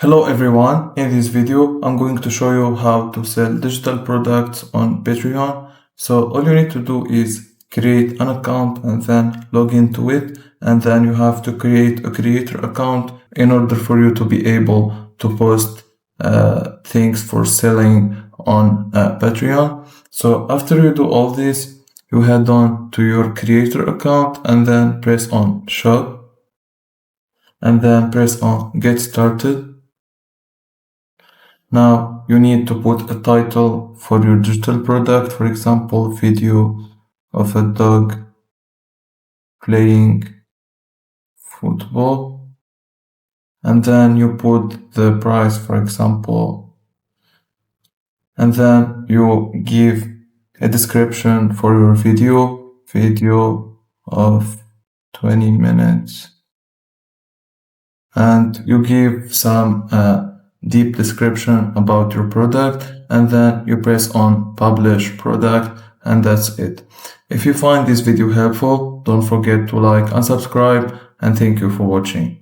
Hello everyone, in this video I'm going to show you how to sell digital products on Patreon. So all you need to do is create an account and then log into it, and then you have to create a creator account in order for you to be able to post things for selling on Patreon. So after you do all this, you head on to your creator account and then press on shop and then press on get started. Now you need to put a title for your digital product, for example, video of a dog playing football, and then you put the price, for example, and then you give a description for your video of 20 minutes, and you give some deep description about your product, and then you press on publish product, and that's it. If you find this video helpful, don't forget to like and subscribe, and thank you for watching.